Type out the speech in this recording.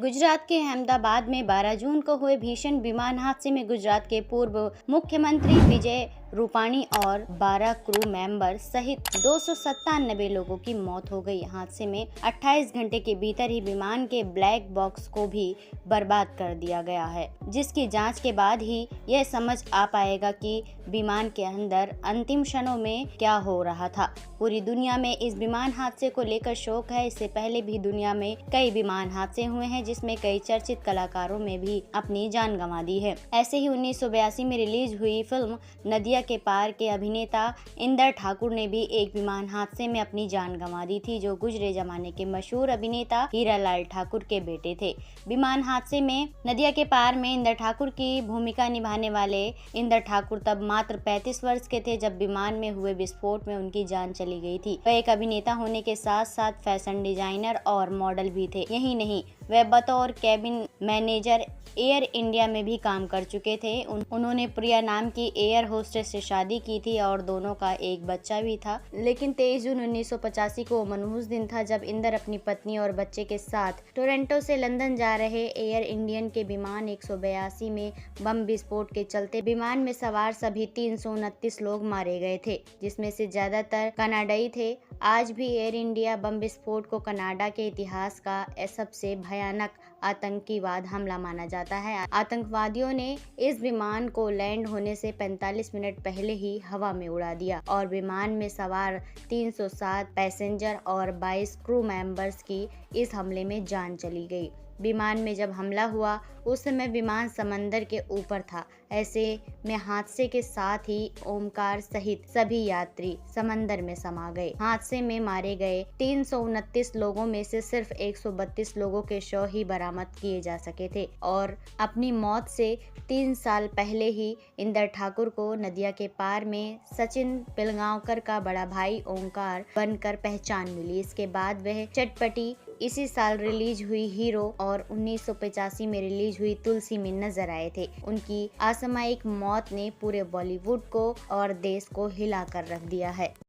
गुजरात के अहमदाबाद में 12 जून को हुए भीषण विमान हादसे में गुजरात के पूर्व मुख्यमंत्री विजय रूपाणी और 12 क्रू मेंबर सहित 297 लोगों की मौत हो गई। हादसे में 28 घंटे के भीतर ही विमान के ब्लैक बॉक्स को भी बर्बाद कर दिया गया है, जिसकी जांच के बाद ही यह समझ आ पाएगा कि विमान के अंदर अंतिम क्षणों में क्या हो रहा था। पूरी दुनिया में इस विमान हादसे को लेकर शोक है। इससे पहले भी दुनिया में कई विमान हादसे हुए हैं, जिसमें कई चर्चित कलाकारों ने भी अपनी जान गंवा दी है। ऐसे ही 1982 में रिलीज हुई फिल्म नदिया के पार के अभिनेता इंदर ठाकुर ने भी एक विमान हादसे में अपनी जान गंवा दी थी, जो गुजरे जमाने के मशहूर अभिनेता हीरालाल ठाकुर के बेटे थे। विमान हादसे में नदिया के पार में इंदर ठाकुर की भूमिका निभाने वाले इंदर ठाकुर तब मात्र 35 वर्ष के थे जब विमान में हुए विस्फोट में उनकी जान चली गई थी। वह एक अभिनेता होने के साथ साथ फैशन डिजाइनर और मॉडल भी थे। यही नहीं, वह बतौर कैबिन मैनेजर एयर इंडिया में भी काम कर चुके थे। उन्होंने प्रिया नाम की एयर होस्टेस से शादी की थी और दोनों का एक बच्चा भी था। लेकिन 23 जून 1985 को मनहूस दिन था जब इंदर अपनी पत्नी और बच्चे के साथ टोरंटो से लंदन जा रहे एयर इंडियन के विमान 182 में बम विस्फोट के चलते विमान में सवार सभी 329 लोग मारे गए थे, जिसमें से ज्यादातर कनाडाई थे। आज भी एयर इंडिया बम विस्फोट को कनाडा के इतिहास का सबसे भयानक आतंकीवाद हमला माना जाता है। आतंकवादियों ने इस विमान को लैंड होने से 45 मिनट पहले ही हवा में उड़ा दिया और विमान में सवार 307 पैसेंजर और 22 क्रू मेंबर्स की इस हमले में जान चली गई। विमान में जब हमला हुआ उस समय विमान समंदर के ऊपर था। ऐसे में हादसे के साथ ही ओमकार सहित सभी यात्री समंदर में समा गए। हादसे में मारे गए 329 लोगों में से सिर्फ 132 लोगों के शव ही बरामद किए जा सके थे और अपनी मौत से 3 साल पहले ही इंदर ठाकुर को नदिया के पार में सचिन पिलगांवकर का बड़ा भाई ओमकार बनकर पहचान मिली। इसके बाद वह चटपटी इसी साल रिलीज हुई हीरो और 1985 में रिलीज हुई तुलसी में नजर आए थे। उनकी असामयिक मौत ने पूरे बॉलीवुड को और देश को हिला कर रख दिया है।